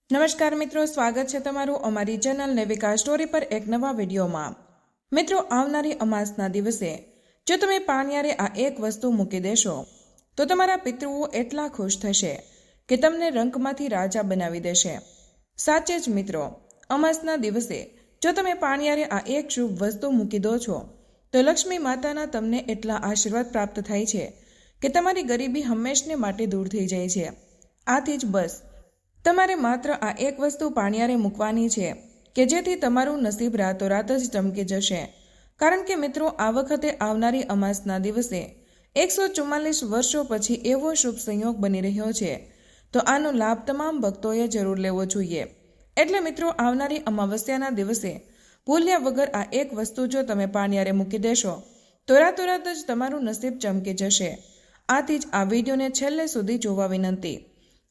નમસ્કાર મિત્રો, સ્વાગત છે તમારું અમારી ચેનલ નેવિકા સ્ટોરી પર એક નવા વિડીયોમાં। મિત્રો, આવનારી અમાસના દિવસે જો તમે પાણિયારે આ એક વસ્તુ મૂકી દેશો તો તમારા પિતૃઓ એટલા ખુશ થશે કે તમને રંકમાંથી રાજા બનાવી દેશે। સાચે જ મિત્રો, અમાસના દિવસે જો તમે પાણિયારે આ એક શુભ વસ્તુ મૂકી દો છો તો લક્ષ્મી માતાના તમને એટલા આશીર્વાદ પ્રાપ્ત થાય છે કે તમારી ગરીબી હંમેશને માટે દૂર થઈ જાય છે। આથી જ બસ તમારે માત્ર આ એક વસ્તુ પાણિયારે મૂકવાની છે કે જેથી તમારું નસીબ રાતોરાત જ ચમકી જશે। કારણ કે મિત્રો, આ વખતે આવનારી અમાસના દિવસે 144 વર્ષો પછી એવો શુભ સંયોગ બની રહ્યો છે, તો આનો લાભ તમામ ભક્તોએ જરૂર લેવો જોઈએ। એટલે મિત્રો, આવનારી અમાવસ્યાના દિવસે ભૂલ્યા વગર આ એક વસ્તુ જો તમે પાણિયારે મૂકી દેશો તો રાતોરાત જ તમારું નસીબ ચમકી જશે। આથી જ આ વિડીયોને છેલ્લે સુધી જોવા વિનંતી।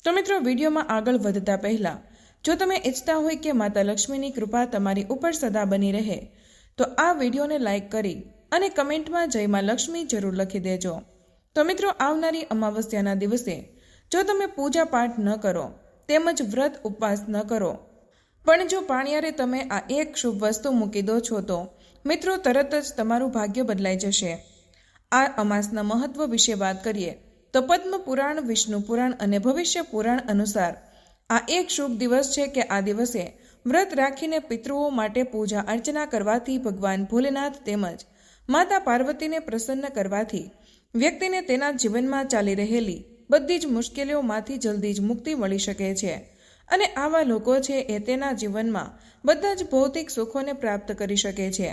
તો મિત્રો, વિડીયોમાં આગળ વધતા પહેલા જો તમે ઈચ્છતા હોય કે માતા લક્ષ્મીની કૃપા તમારી ઉપર સદા બની રહે તો આ વિડીયોને લાઈક કરી અને કમેન્ટમાં જય માં લક્ષ્મી જરૂર લખી દેજો। તો મિત્રો, આવનારી અમાવસ્યાના દિવસે જો તમે પૂજા પાઠ ન કરો તેમજ વ્રત ઉપવાસ ન કરો પણ જો પાણિયારે તમે આ એક શુભ વસ્તુ મૂકી દો છો તો મિત્રો તરત જ તમારું ભાગ્ય બદલાઈ જશે। આ અમાસના મહત્વ વિશે વાત કરીએ તો પદ્મ પુરાણ, વિષ્ણુ પુરાણ અને ભવિષ્ય પુરાણ અનુસાર આ એક શુભ દિવસ છે કે આ દિવસે વ્રત રાખીને પિતૃઓ માટે પૂજા અર્ચના કરવાથી ભગવાન ભોલેનાથ તેમજ માતા પાર્વતીને પ્રસન્ન કરવાથી વ્યક્તિને તેના જીવનમાં ચાલી રહેલી બધી જ મુશ્કેલીઓમાંથી જલ્દી જ મુક્તિ મળી શકે છે અને આવા લોકો છે એ તેના જીવનમાં બધા જ ભૌતિક સુખોને પ્રાપ્ત કરી શકે છે।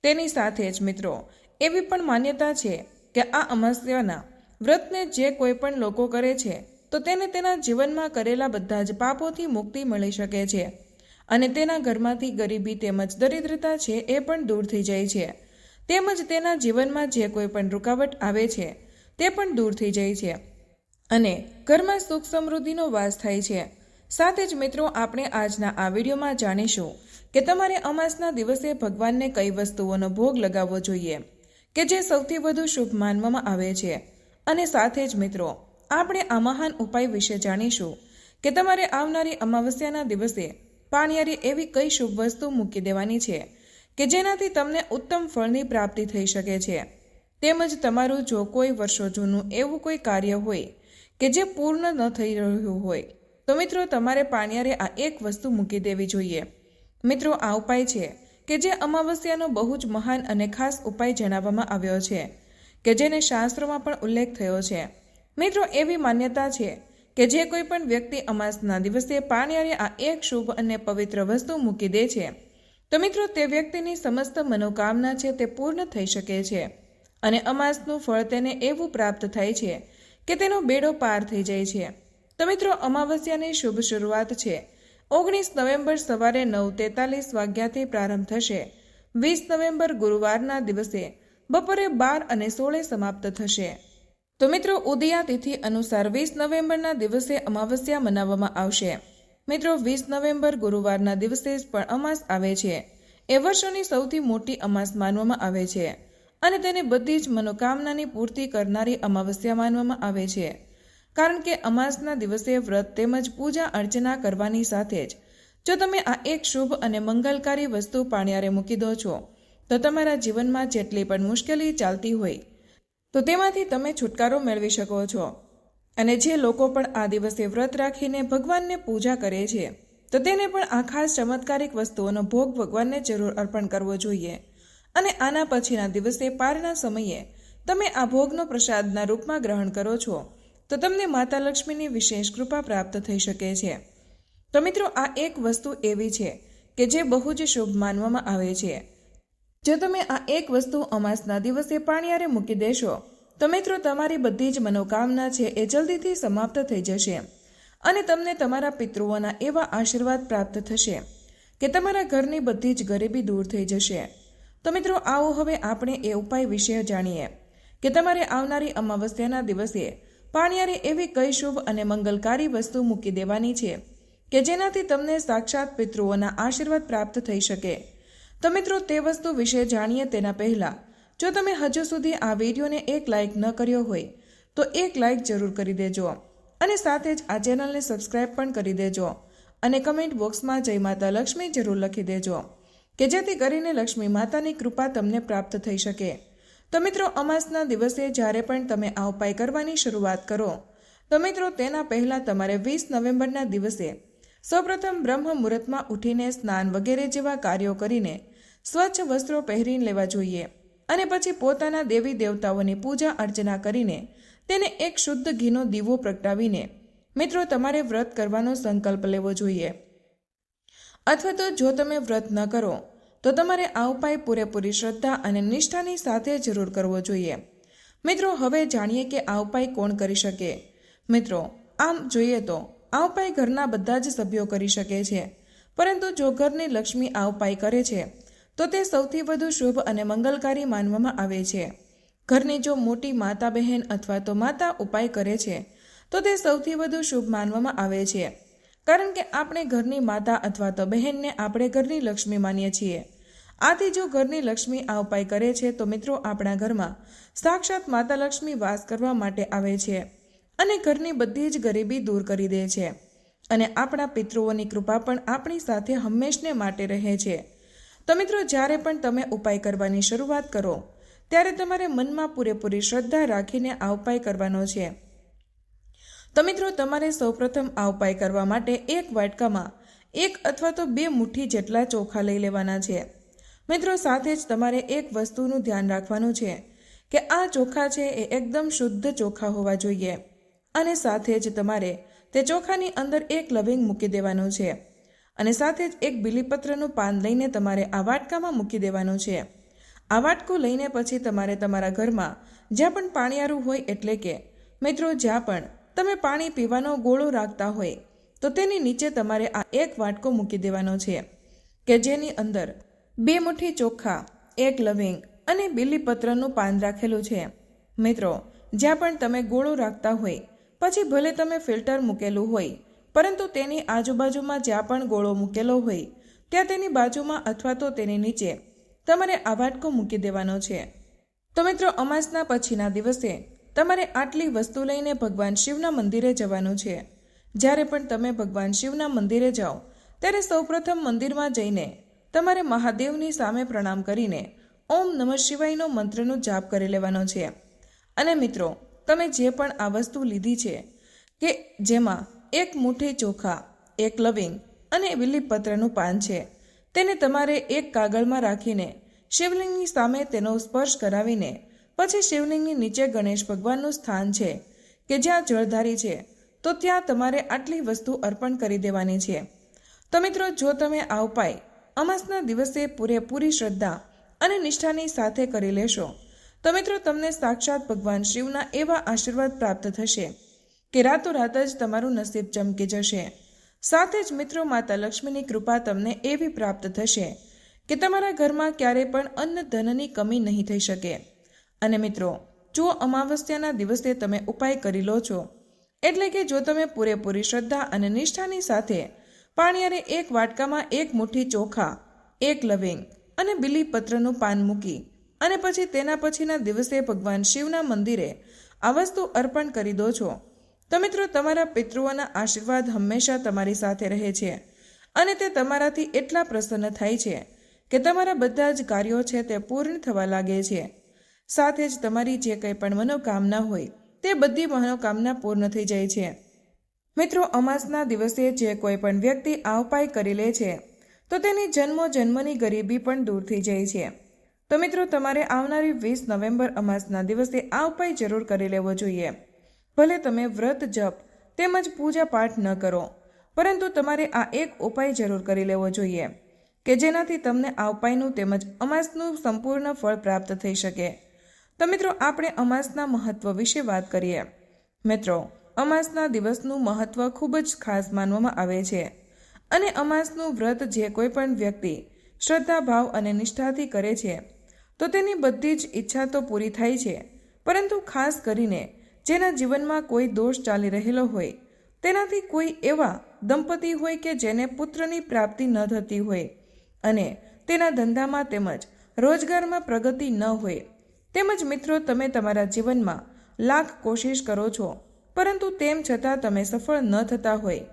તેની સાથે જ મિત્રો, એવી પણ માન્યતા છે કે આ અમાસ્યાના વ્રતને જે કોઈ પણ લોકો કરે છે તો તેને તેના જીવનમાં કરેલા બધા જ પાપોથી મુક્તિ મળી શકે છે અને તેના ઘરમાંથી ગરીબી તેમજ દરિદ્રતા છે એ પણ દૂર થઈ જાય છે તેમજ તેના જીવનમાં જે કોઈ પણ રૂકાવટ આવે છે તે પણ દૂર થઈ જાય છે અને ઘરમાં સુખ સમૃદ્ધિનો વાસ થાય છે। સાથે જ મિત્રો, આપણે આજના આ વિડીયોમાં જાણીશું કે તમારે અમાસના દિવસે ભગવાનને કઈ વસ્તુઓનો ભોગ લગાવવો જોઈએ કે જે સૌથી વધુ શુભ માનવામાં આવે છે અને સાથે જ મિત્રો, આપણે આ મહાન ઉપાય વિશે જાણીશું કે તમારે આવનારી અમાવસ્યાના દિવસે પાણિયારે એવી કઈ શુભ વસ્તુ મૂકી દેવાની છે કે જેનાથી તમને ઉત્તમ ફળની પ્રાપ્તિ થઈ શકે છે તેમજ તમારું જો કોઈ વર્ષો જૂનું એવું કોઈ કાર્ય હોય કે જે પૂર્ણ ન થઈ રહ્યું હોય તો મિત્રો તમારે પાણિયારે આ એક વસ્તુ મૂકી દેવી જોઈએ। મિત્રો, આ ઉપાય છે કે જે અમાવસ્યાનો બહુ જ મહાન અને ખાસ ઉપાય જણાવવામાં આવ્યો છે કે જેને શાસ્ત્રોમાં પણ ઉલ્લેખ થયો છે। મિત્રો, એવી માન્યતા છે કે જે કોઈ પણ વ્યક્તિ અમાસના દિવસે પાણિયારે આ એક શુભ અને પવિત્ર વસ્તુ મૂકી દે છે તો મિત્રો તે વ્યક્તિની સમસ્ત મનોકામના છે તે પૂર્ણ થઈ શકે છે અને અમાસનું ફળ તેને એવું પ્રાપ્ત થાય છે કે તેનો બેડો પાર થઈ જાય છે। તો મિત્રો, અમાવસ્યાની શુભ શરૂઆત છે 19 નવેમ્બર સવારે 9:43 વાગ્યાથી પ્રારંભ થશે। 20 નવેમ્બર ગુરુવારના દિવસે બપોરે 12:16 સમાપ્ત થશે। તો મિત્રો, ઉદયા તિથિ અનુસાર 20 નવેમ્બરના દિવસે અમાવસ્યા મનાવવામાં આવશે। મિત્રો, 20 નવેમ્બર ગુરુવારના દિવસે જ પણ અમાસ આવે છે એ વર્ષોની સૌથી મોટી અમાસ માનવામાં આવે છે અને તેને બધી જ મનોકામનાની પૂર્તિ કરનારી અમાવસ્યા માનવામાં આવે છે। કારણ કે અમાસના દિવસે વ્રત તેમજ પૂજા અર્ચના કરવાની સાથે જ જો તમે આ એક શુભ અને મંગલકારી વસ્તુ પાણિયારે મૂકી દો છો તો તમારા જીવનમાં જેટલી પણ મુશ્કેલી ચાલતી હોય તો તેમાંથી તમે છુટકારો મેળવી શકો છો અને જે લોકો પણ આ દિવસે વ્રત રાખીને ભગવાનને પૂજા કરે છે તો તેને પણ આ ખાસ ચમત્કારિક વસ્તુઓનો ભોગ ભગવાનને જરૂર અર્પણ કરવો જોઈએ અને આના પછીના દિવસે પારના સમયે તમે આ ભોગનો પ્રસાદના રૂપમાં ગ્રહણ કરો છો તો તમને માતા લક્ષ્મીની વિશેષ કૃપા પ્રાપ્ત થઈ શકે છે। તો મિત્રો, આ એક વસ્તુ એવી છે કે જે બહુ જ શુભ માનવામાં આવે છે। જો તમે આ એક વસ્તુ અમાસના દિવસે પાણિયારે મૂકી દેશો તો મિત્રો તમારી બધી જ મનોકામના છે એ જલ્દીથી સમાપ્ત થઈ જશે અને તમને તમારા પિતૃઓના એવા આશીર્વાદ પ્રાપ્ત થશે કે તમારા ઘરની બધી જ ગરીબી દૂર થઈ જશે। તો મિત્રો, આવો હવે આપણે એ ઉપાય વિશે જાણીએ કે તમારે આવનારી અમાવસ્યાના દિવસે પાણિયારે એવી કઈ શુભ અને મંગલકારી વસ્તુ મૂકી દેવાની છે કે જેનાથી તમને સાક્ષાત પિતૃઓના આશીર્વાદ પ્રાપ્ત થઈ શકે। તો મિત્રો, તે વસ્તુ વિશે જાણીએ તેના પહેલા જો તમે હજુ સુધી આ વિડીયોને એક લાઇક ન કર્યો હોય તો એક લાઇક જરૂર કરી દેજો અને સાથે જ આ ચેનલને સબસ્ક્રાઇબ પણ કરી દેજો અને કમેન્ટ બોક્સમાં જય માતા લક્ષ્મી જરૂર લખી દેજો કે જેથી કરીને લક્ષ્મી માતાની કૃપા તમને પ્રાપ્ત થઈ શકે. તો મિત્રો, અમાસના દિવસે જ્યારે પણ તમે આ ઉપાય કરવાની શરૂઆત કરો તો મિત્રો તેના પહેલાં તમારે 20 નવેમ્બરના દિવસે સૌપ્રથમ બ્રહ્મ મુહૂર્તમાં ઉઠીને સ્નાન વગેરે જેવા કાર્યો કરીને સ્વચ્છ વસ્ત્રો પહેરીને લેવા જોઈએ અને પછી પોતાના દેવી દેવતાઓની પૂજા અર્ચના કરીને તેને એક શુદ્ધ ઘીનો દીવો પ્રગટાવીને મિત્રો તમારે વ્રત કરવાનો સંકલ્પ લેવો જોઈએ. અથવા તો જો તમે વ્રત ન કરો તો તમારે આ ઉપાય પૂરેપૂરી શ્રદ્ધા અને નિષ્ઠાની સાથે જરૂર કરવો જોઈએ. મિત્રો, હવે જાણીએ કે આ ઉપાય કોણ કરી શકે. મિત્રો, આમ જોઈએ તો આ ઉપાય ઘરના બધા જ સભ્યો કરી શકે છે, પરંતુ જો ઘરની લક્ષ્મી આ ઉપાય કરે છે તો તે સૌથી વધુ શુભ અને મંગલકારી માનવામાં આવે છે. ઘરની જો મોટી માતા બહેન અથવા તો માતા ઉપાય કરે છે તો તે સૌથી વધુ શુભ માનવામાં આવે છે, કારણ કે આપણે ઘરની માતા અથવા તો બહેનને આપણે ઘરની લક્ષ્મી માનીએ છીએ. આથી જો ઘરની લક્ષ્મી આ ઉપાય કરે છે તો મિત્રો આપણા ઘરમાં સાક્ષાત માતા લક્ષ્મી વાસ કરવા માટે આવે છે અને ઘરની બધી જ ગરીબી દૂર કરી દે છે અને આપણા પિતૃઓની કૃપા પણ આપણી સાથે હંમેશને માટે રહે છે. તો મિત્રો, જ્યારે પણ તમે ઉપાય કરવાની શરૂઆત કરો ત્યારે તમારે મનમાં પૂરેપૂરી શ્રદ્ધા રાખીને આ ઉપાય કરવાનો છે. તો મિત્રો, તમારે સૌપ્રથમ આ ઉપાય કરવા માટે એક વાટકામાં 1 અથવા તો 2 મુઠ્ઠી જેટલા ચોખા લઈ લેવાના છે. મિત્રો, સાથે જ તમારે એક વસ્તુનું ધ્યાન રાખવાનું છે કે આ ચોખા છે એ એકદમ શુદ્ધ ચોખા હોવા જોઈએ અને સાથે જ તમારે તે ચોખાની અંદર એક લવિંગ મૂકી દેવાનું છે અને સાથે જ એક બીલીપત્રનું પાન લઈને તમારે આ વાટકામાં મૂકી દેવાનું છે. આ વાટકું લઈને પછી તમારે તમારા ઘરમાં જ્યાં પણ પાણીયારું હોય, એટલે કે મિત્રો જ્યાં પણ તમે પાણી પીવાનો ગોળો રાખતા હોય તો તેની નીચે તમારે આ એક વાટકો મૂકી દેવાનો છે કે જેની અંદર 2 મુઠ્ઠી ચોખા, 1 લવિંગ અને બીલીપત્રનું પાન રાખેલું છે. મિત્રો, જ્યાં પણ તમે ગોળો રાખતા હોય, પછી ભલે તમે ફિલ્ટર મૂકેલું હોય, પરંતુ તેની આજુબાજુમાં જ્યાં પણ ગોળો મૂકેલો હોય ત્યાં તેની બાજુમાં અથવા તો તેની નીચે તમારે આ વાટકો મૂકી દેવાનો છે. તો મિત્રો, અમાસના પછીના દિવસે તમારે આટલી વસ્તુ લઈને ભગવાન શિવના મંદિરે જવાનું છે. જ્યારે પણ તમે ભગવાન શિવના મંદિરે જાઓ ત્યારે સૌપ્રથમ મંદિરમાં જઈને તમારે મહાદેવની સામે પ્રણામ કરીને ઓમ નમઃ શિવાયનો મંત્રનો જાપ કરી લેવાનો છે. અને મિત્રો, તમે જે પણ આ વસ્તુ લીધી છે કે જેમાં 1 મુઠ્ઠી ચોખા, 1 લવિંગ અને બીલીપત્રનું પાન છે, તેને તમારે એક કાગળમાં રાખીને શિવલિંગની સામે તેનો સ્પર્શ કરાવીને પછી શિવલિંગની નીચે ગણેશ ભગવાનનું સ્થાન છે કે જ્યાં જળધારી છે તો ત્યાં તમારે આટલી વસ્તુ અર્પણ કરી દેવાની છે. તો મિત્રો, જો તમે આ ઉપાય અમાસના દિવસે પૂરેપૂરી શ્રદ્ધા અને નિષ્ઠાની સાથે કરી લેશો તો મિત્રો તમને સાક્ષાત ભગવાન શિવના એવા આશીર્વાદ પ્રાપ્ત થશે કે રાતોરાત જ તમારું નસીબ ચમકી જશે. સાથે જ મિત્રો, માતા લક્ષ્મીની કૃપા તમને એવી પ્રાપ્ત થશે કે તમારા ઘરમાં ક્યારેય પણ અન્ન ધનની કમી નહીં થઈ શકે. અને મિત્રો, જો અમાવસ્યાના દિવસે તમે ઉપાય કરી લો છો, એટલે કે જો તમે પૂરેપૂરી શ્રદ્ધા અને નિષ્ઠાની સાથે પાણીયારે એક વાટકામાં 1 મુઠ્ઠી ચોખા, 1 લવિંગ અને બીલીપત્રનું પાન મૂકી અને પછી તેના પછીના દિવસે ભગવાન શિવના મંદિરે આ વસ્તુ અર્પણ કરી દો છો તો મિત્રો, તમારા પિતૃઓના આશીર્વાદ હંમેશા તમારી સાથે રહે છે અને તે તમારાથી એટલા પ્રસન્ન થાય છે કે તમારા બધા જ કાર્યો છે તે પૂર્ણ થવા લાગે છે. સાથે જ તમારી જે કંઈ પણ મનોકામના હોય તે બધી મનોકામના પૂર્ણ થઈ જાય છે. મિત્રો, અમાસના દિવસે જે કોઈ પણ વ્યક્તિ આ ઉપાય કરી લે છે તો તેની જન્મો જન્મની ગરીબી પણ દૂર થઈ જાય છે. તો મિત્રો, તમારે આવનારી 20 નવેમ્બર અમાસના દિવસે આ ઉપાય જરૂર કરી લેવો જોઈએ. ભલે તમે વ્રત, જપ તેમજ પૂજા પાઠ ન કરો, પરંતુ તમારે આ એક ઉપાય જરૂર કરી લેવો જોઈએ કે જેનાથી તમને આ ઉપાયનું તેમજ અમાસનું સંપૂર્ણ ફળ પ્રાપ્ત થઈ શકે. તો મિત્રો, આપણે અમાસના મહત્વ વિશે વાત કરીએ. મિત્રો, અમાસના દિવસનું મહત્વ ખૂબ જ ખાસ માનવામાં આવે છે અને અમાસનું વ્રત જે કોઈ પણ વ્યક્તિ શ્રદ્ધા, ભાવ અને નિષ્ઠાથી કરે છે તો તેની બધી જ ઈચ્છા તો પૂરી થાય છે, પરંતુ ખાસ કરીને જેના જીવનમાં કોઈ દોષ ચાલી રહેલો હોય, તેનાથી કોઈ એવા દંપતી હોય કે જેને પુત્રની પ્રાપ્તિ ન થતી હોય અને તેના ધંધામાં તેમજ રોજગારમાં પ્રગતિ ન હોય, તેમજ મિત્રો તમે તમારા જીવનમાં લાખ કોશિશ કરો છો પરંતુ તેમ છતાં તમે સફળ ન થતા હોય,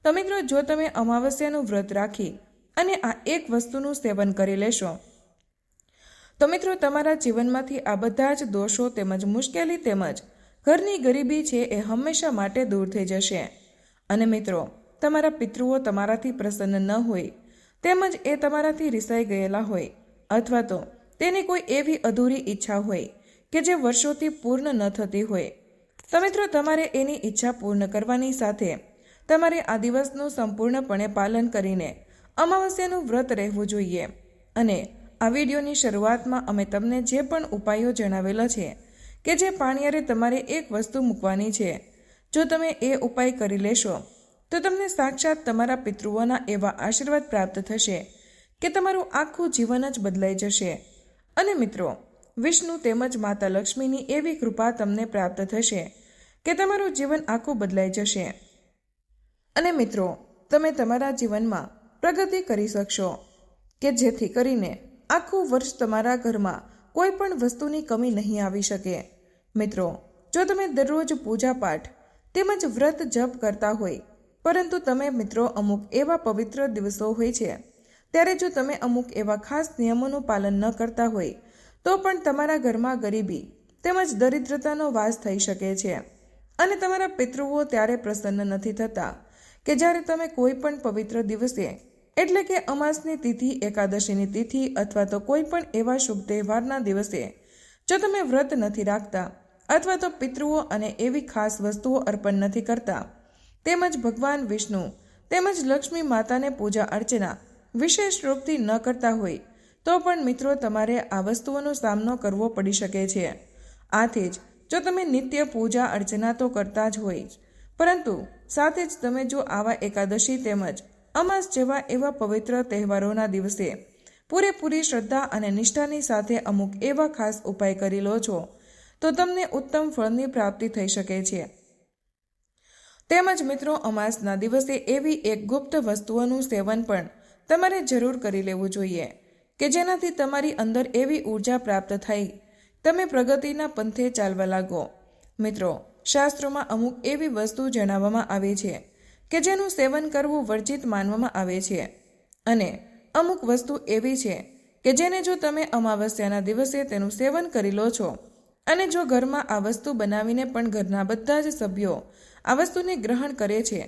તો મિત્રો, જો તમે અમાવસ્યાનું વ્રત રાખી અને આ એક વસ્તુનું સેવન કરી લેશો તો મિત્રો, તમારા જીવનમાંથી આ બધા જ દોષો તેમજ મુશ્કેલી તેમજ ઘરની ગરીબી છે એ હંમેશા માટે દૂર થઈ જશે. અને મિત્રો, તમારા પિતૃઓ તમારાથી પ્રસન્ન ન હોય તેમજ એ તમારાથી રિસાઈ ગયેલા હોય અથવા તો તેની કોઈ એવી અધૂરી ઈચ્છા હોય કે જે વર્ષોથી પૂર્ણ ન થતી હોય, તો મિત્રો તમારે એની ઈચ્છા પૂર્ણ કરવાની સાથે તમારે આ દિવસનું સંપૂર્ણપણે પાલન કરીને અમાવસ્યાનું વ્રત રહેવું જોઈએ. અને આ વિડીયોની શરૂઆતમાં અમે તમને જે પણ ઉપાયો જણાવેલા છે કે જે પાણિયારે તમારે એક વસ્તુ મૂકવાની છે, જો તમે એ ઉપાય કરી લેશો તો તમને સાક્ષાત તમારા પિતૃઓના એવા આશીર્વાદ પ્રાપ્ત થશે કે તમારું આખું જીવન જ બદલાઈ જશે. અને મિત્રો, વિષ્ણુ તેમજ માતા લક્ષ્મીની એવી કૃપા તમને પ્રાપ્ત થશે કે તમારું જીવન આખું બદલાઈ જશે. અને મિત્રો, તમે તમારા જીવનમાં પ્રગતિ કરી શકશો કે જેથી કરીને આખું વર્ષ તમારા ઘરમાં કોઈ પણ વસ્તુની કમી નહીં આવી શકે. મિત્રો, જો તમે દરરોજ પૂજા પાઠ તેમજ વ્રત જપ કરતા હોય પરંતુ તમે મિત્રો અમુક એવા પવિત્ર દિવસો હોય છે ત્યારે જો તમે અમુક એવા ખાસ નિયમોનું પાલન ન કરતા હોય તો પણ તમારા ઘરમાં ગરીબી તેમજ દરિદ્રતાનો વાસ થઈ શકે છે. અને તમારા પિતૃઓ ત્યારે પ્રસન્ન નથી થતા કે જ્યારે તમે કોઈ પણ પવિત્ર દિવસે એટલે કે અમાસની તિથિ, એકાદશીની તિથિ અથવા તો કોઈ પણ એવા શુભ તહેવારના દિવસે જો તમે વ્રત નથી રાખતા અથવા તો પિતૃઓ અને એવી ખાસ વસ્તુઓ અર્પણ નથી કરતા તેમજ ભગવાન વિષ્ણુ તેમજ લક્ષ્મી માતાને પૂજા અર્ચના વિશેષ રૂપથી ન કરતા હોય તો પણ મિત્રો તમારે આ વસ્તુઓનો સામનો કરવો પડી શકે છે. આથી જ જો તમે નિત્ય પૂજા અર્ચના તો કરતા જ હોય પરંતુ સાથે જ તમે જો આવા એકાદશી તેમજ અમાસ જેવા એવા પવિત્ર તહેવારોના દિવસે પૂરેપૂરી શ્રદ્ધા અને નિષ્ઠાની સાથે અમુક એવા ખાસ ઉપાય કરી લો છો તો તમને ઉત્તમ ફળની પ્રાપ્તિ થઈ શકે છે. તેમજ મિત્રો, અમાસના દિવસે એવી એક ગુપ્ત વસ્તુઓનું સેવન પણ તમારે જરૂર કરી લેવું જોઈએ કે જેનાથી તમારી અંદર એવી ઉર્જા પ્રાપ્ત થઈ તમે પ્રગતિના પંથે ચાલવા લાગો. મિત્રો, શાસ્ત્રોમાં અમુક એવી વસ્તુ જણાવવામાં આવી છે કે જેનું સેવન કરવું વર્જિત માનવામાં આવે છે અને અમુક વસ્તુ એવી છે કે જેને જો તમે અમાવસ્યાના દિવસે તેનું સેવન કરી લો છો અને જો ઘરમાં આ વસ્તુ બનાવીને પણ ઘરના બધા જ સભ્યો આ વસ્તુને ગ્રહણ કરે છે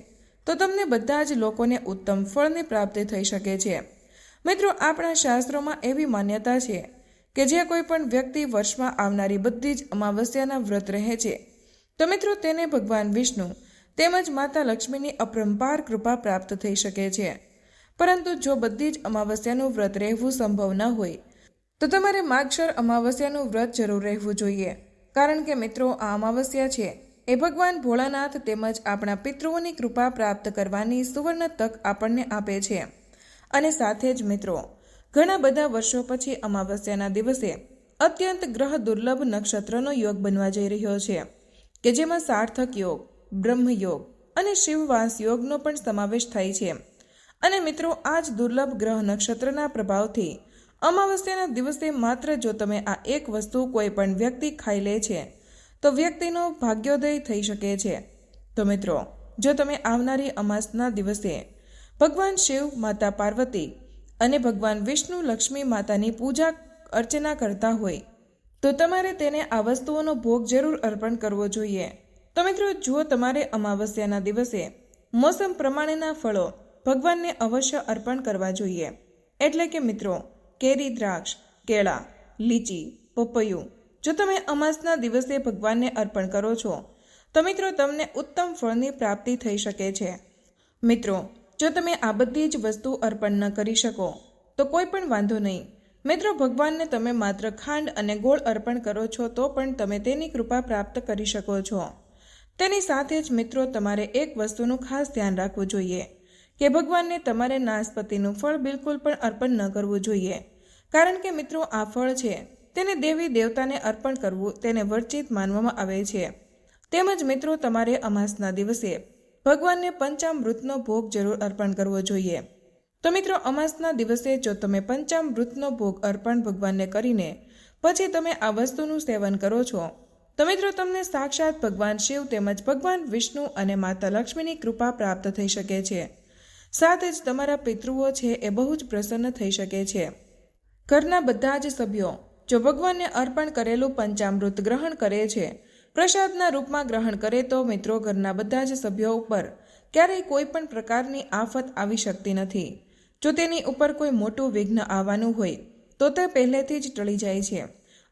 તો તમને બધા જ લોકોને ઉત્તમ ફળની પ્રાપ્તિ થઈ શકે છે. મિત્રો, આપણા શાસ્ત્રોમાં એવી માન્યતા છે કે જે કોઈ પણ વ્યક્તિ વર્ષમાં આવનારી બધી જ અમાવસ્યાના વ્રત રહે છે તો મિત્રો તેને ભગવાન વિષ્ણુ તેમજ માતા લક્ષ્મીની અપરંપાર કૃપા પ્રાપ્ત થઈ શકે છે. પરંતુ જો બધી જ અમાવસ્યાનું વ્રત રહેવું સંભવ ન હોય તો તમારે માગશર અમાવસ્યાનું વ્રત જરૂર રહેવું જોઈએ. કારણ કે મિત્રો, આ અમાવસ્યા છે એ ભગવાન ભોળાનાથ તેમજ આપણા પિતૃઓની કૃપા પ્રાપ્ત કરવાની સુવર્ણ તક આપણને આપે છે. અને સાથે જ મિત્રો, ઘણા બધા વર્ષો પછી અમાવસ્યાના દિવસે અત્યંત ગ્રહ દુર્લભ નક્ષત્રનો યોગ બનવા જઈ રહ્યો છે કે જેમાં સાર્થક યોગ, બ્રહ્મયોગ અને શિવવાસ યોગનો પણ સમાવેશ થાય છે. અને મિત્રો, આ જ દુર્લભ ગ્રહ નક્ષત્રના પ્રભાવથી અમાવસ્યાના દિવસે માત્ર જો તમે આ એક વસ્તુ કોઈ પણ વ્યક્તિ ખાઈ લે છે તો વ્યક્તિનો ભાગ્યોદય થઈ શકે છે. તો મિત્રો, જો તમે આવનારી અમાસના દિવસે ભગવાન શિવ, માતા પાર્વતી અને ભગવાન વિષ્ણુ, લક્ષ્મી માતાની પૂજા અર્ચના કરતા હોય તો તમારે તેને આ વસ્તુઓનો ભોગ જરૂર અર્પણ કરવો જોઈએ. તો મિત્રો, જો તમારે અમાવસ્યાના દિવસે મોસમ પ્રમાણેના ફળો ભગવાનને અવશ્ય અર્પણ કરવા જોઈએ. એટલે કે મિત્રો, કેરી, દ્રાક્ષ, કેળા, લીચી, પપૈયું જો તમે અમાસના દિવસે ભગવાનને અર્પણ કરો છો તો મિત્રો તમને ઉત્તમ ફળની પ્રાપ્તિ થઈ શકે છે. મિત્રો, જો તમે આ બધી જ વસ્તુ અર્પણ ન કરી શકો તો કોઈ પણ વાંધો નહીં. મિત્રો, ભગવાનને તમે માત્ર ખાંડ અને ગોળ અર્પણ કરો છો તો પણ તમે તેની કૃપા પ્રાપ્ત કરી શકો છો. તેની સાથે જ મિત્રો, તમારે એક વસ્તુનું ખાસ ધ્યાન રાખવું જોઈએ કે ભગવાનને તમારે નાશપતીનું ફળ બિલકુલ પણ અર્પણ ન કરવું જોઈએ. કારણ કે મિત્રો, આ ફળ છે તેને દેવી દેવતાને અર્પણ કરવું તેને વર્જિત માનવામાં આવે છે. તેમજ મિત્રો, તમારે અમાસના દિવસે ભગવાનને પંચામૃતનો ભોગ જરૂર અર્પણ કરવો જોઈએ. તો મિત્રો, અમાસના દિવસે જો તમે પંચામૃતનો ભોગ અર્પણ ભગવાનને કરીને પછી તમે આ વસ્તુનું સેવન કરો છો તો મિત્રો તમને સાક્ષાત ભગવાન શિવ તેમજ ભગવાન વિષ્ણુ અને માતા લક્ષ્મીની કૃપા પ્રાપ્ત થઈ શકે છે. સાથે જ તમારા પિતૃઓ છે એ બહુ જ પ્રસન્ન થઈ શકે છે. ઘરના બધા જ સભ્યો જો ભગવાનને અર્પણ કરેલું પંચામૃત ગ્રહણ કરે છે, પ્રસાદના રૂપમાં ગ્રહણ કરે, તો મિત્રો ઘરના બધા જ સભ્યો ઉપર ક્યારેય કોઈ પણ પ્રકારની આફત આવી શકતી નથી. જો તેની ઉપર કોઈ મોટું વિઘ્ન આવવાનું હોય તો તે પહેલેથી જ ટળી જાય છે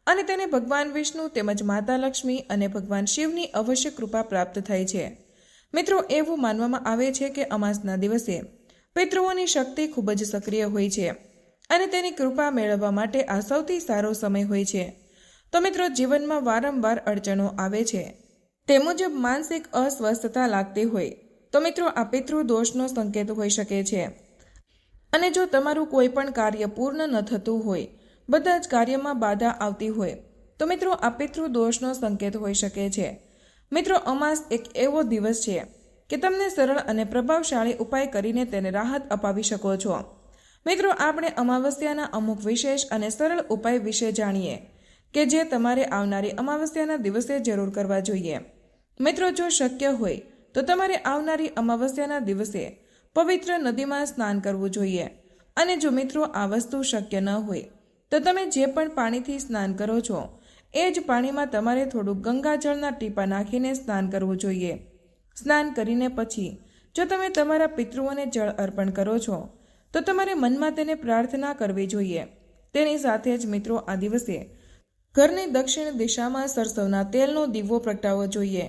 અને તેને ભગવાન વિષ્ણુ તેમજ માતા લક્ષ્મી અને ભગવાન શિવની અવશ્ય કૃપા પ્રાપ્ત થાય છે. મિત્રો, એવું માનવામાં આવે છે કે અમાસના દિવસે પિતૃઓની શક્તિ ખૂબ જ સક્રિય હોય છે અને તેની કૃપા મેળવવા માટે આ સૌથી સારો સમય હોય છે. તો મિત્રો, જીવનમાં વારંવાર અડચણો આવે છે, તે મુજબ માનસિક અસ્વસ્થતા લાગતી હોય તો મિત્રો આ પિતૃ દોષનો સંકેત હોઈ શકે છે. અને જો તમારું કોઈ પણ કાર્ય પૂર્ણ ન થતું હોય, બધા જ કાર્યમાં બાધા આવતી હોય તો મિત્રો આ પિતૃ દોષનો સંકેત હોઈ શકે છે. મિત્રો, અમાસ એક એવો દિવસ છે કે તમને સરળ અને પ્રભાવશાળી ઉપાય કરીને તેને રાહત અપાવી શકો છો. મિત્રો, આપણે અમાવસ્યાના અમુક વિશેષ અને સરળ ઉપાય વિશે જાણીએ કે જે તમારે આવનારી અમાવસ્યાના દિવસે જરૂર કરવા જોઈએ. મિત્રો, જો શક્ય હોય તો તમારે આવનારી અમાવસ્યાના દિવસે પવિત્ર નદીમાં સ્નાન કરવું જોઈએ. અને જો મિત્રો આ વસ્તુ શક્ય ન હોય તો તમે જે પણ પાણીથી સ્નાન કરો છો એ જ પાણીમાં તમારે થોડુંક ગંગાજળના ટીપા નાખીને સ્નાન કરવું જોઈએ. સ્નાન કરીને પછી જો તમે તમારા પિતૃઓને જળ અર્પણ કરો છો તો તમારે મનમાં તેને પ્રાર્થના કરવી જોઈએ. તેની સાથે જ મિત્રો આ દિવસે ઘરની દક્ષિણ દિશામાં સરસવના તેલનો દીવો પ્રગટાવવો જોઈએ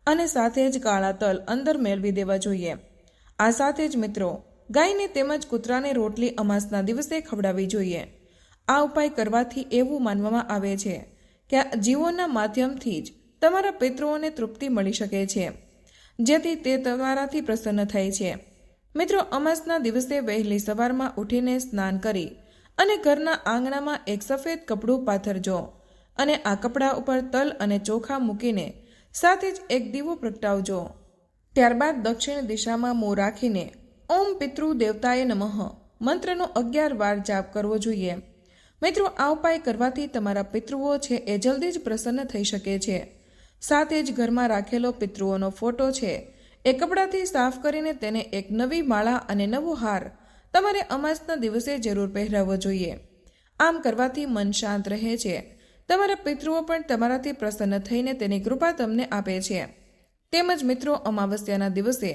અને સાથે જ કાળા તલ અંદર મેળવી દેવા જોઈએ. આ સાથે જ મિત્રો ગાયને તેમજ કૂતરાને રોટલી અમાસના દિવસે ખવડાવવી જોઈએ. આ ઉપાય કરવાથી એવું માનવામાં આવે છે કે આ જીવોના માધ્યમથી જ તમારા પિતૃઓને તૃપ્તિ મળી શકે છે, જેથી તે તમારાથી પ્રસન્ન થાય છે. મિત્રો, અમાસના દિવસે વહેલી સવારમાં ઉઠીને સ્નાન કરી અને ઘરના આંગણામાં એક સફેદ કપડું પાથરજો અને આ કપડા ઉપર તલ અને ચોખા મૂકીને સાથે જ એક દીવો પ્રગટાવજો. ત્યારબાદ દક્ષિણ દિશામાં મોં રાખીને ઓમ પિતૃ દેવતાએ નમઃ મંત્રનો 11 વાર જાપ કરવો જોઈએ. મિત્રો, આ ઉપાય કરવાથી તમારા પિતૃઓ છે એ જલ્દી જ પ્રસન્ન થઈ શકે છે. સાથે જ ઘરમાં રાખેલો પિતૃઓનો ફોટો છે એ કપડાથી સાફ કરીને તેને એક નવી માળા અને નવો હાર તમારે અમાસના દિવસે જરૂર પહેરાવવો જોઈએ. આમ કરવાથી મન શાંત રહે છે. તમારા પિતૃઓ પણ તમારાથી પ્રસન્ન થઈને તેની કૃપા તમને આપે છે. તેમજ મિત્રો, અમાવસ્યાના દિવસે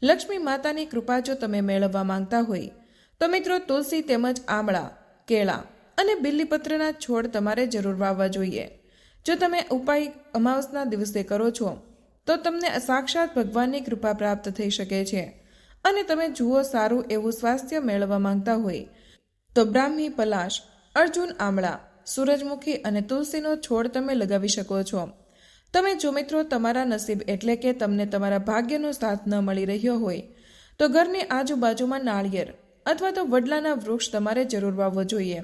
લક્ષ્મી માતાની કૃપા જો તમે મેળવવા માંગતા હોય તો મિત્રો તુલસી તેમજ આમળા, કેળા અને બિલ્લીપત્રના છોડ તમારે જરૂર વાવવા જોઈએ. જો તમે ઉપાય અમાવસના દિવસે કરો છો તો તમને સાક્ષાત ભગવાનની કૃપા પ્રાપ્ત થઈ શકે છે. અને તમે જુઓ સારું એવું સ્વાસ્થ્ય મેળવવા માંગતા હોય તો બ્રાહ્મી પલાશ, અર્જુન આમળા, સૂરજમુખી અને તુલસીનો છોડ તમે લગાવી શકો છો. તમે જો મિત્રો તમારા નસીબ એટલે કે તમને તમારા ભાગ્યનો સાથ ન મળી રહ્યો હોય તો ઘરની આજુબાજુમાં નાળિયેર અથવા તો વડલાના વૃક્ષ તમારે જરૂર વાવવો જોઈએ.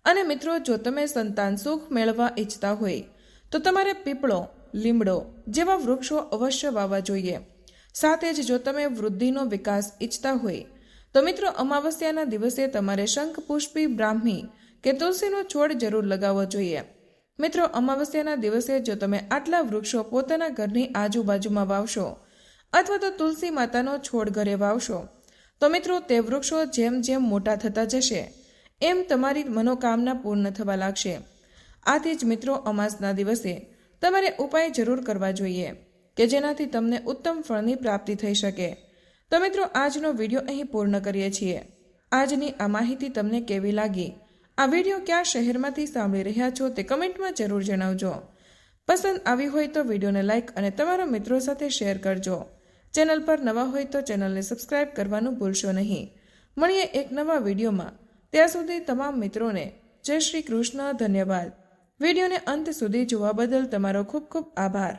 અને મિત્રો, જો તમે સંતાન સુખ મેળવવા ઈચ્છતા હોય તો તમારે પીપળો, લીમડો જેવા વૃક્ષો અવશ્ય વાવવા જોઈએ. સાથે જ જો તમે વૃદ્ધિનો વિકાસ ઈચ્છતા હોય તો મિત્રો અમાવસ્યાના દિવસે તમારે શંખપુષ્પી, બ્રાહ્મી કે તુલસીનો છોડ જરૂર લગાવવો જોઈએ. મિત્રો, અમાવસ્યાના દિવસે જો તમે આટલા વૃક્ષો પોતાના ઘરની આજુબાજુમાં વાવશો અથવા તો તુલસી માતાનો છોડ ઘરે વાવશો તો મિત્રો તે વૃક્ષો જેમ જેમ મોટા થતા જશે એમ તમારી મનોકામના પૂર્ણ થવા લાગશે. આથી જ મિત્રો અમાસના દિવસે તમારે ઉપાય જરૂર કરવા જોઈએ કે જેનાથી તમને ઉત્તમ ફળની પ્રાપ્તિ થઈ શકે. તો મિત્રો, આજનો વિડીયો અહીં પૂર્ણ કરીએ છીએ. આજની આ માહિતી તમને કેવી લાગી? આ વિડીયો કયા શહેરમાંથી સાંભળી રહ્યા છો તે કમેન્ટમાં જરૂર જણાવજો. પસંદ આવી હોય તો વિડીયોને લાઇક અને તમારા મિત્રો સાથે શેર કરજો. ચેનલ પર નવા હોય તો ચેનલને સબસ્ક્રાઇબ કરવાનું ભૂલશો નહીં. મળીએ એક નવા વિડીયોમાં. ત્યાં સુધી તમામ મિત્રોને જય શ્રી કૃષ્ણ. ધન્યવાદ. વિડીયોને અંત સુધી જોવા બદલ તમારો ખૂબ ખૂબ આભાર.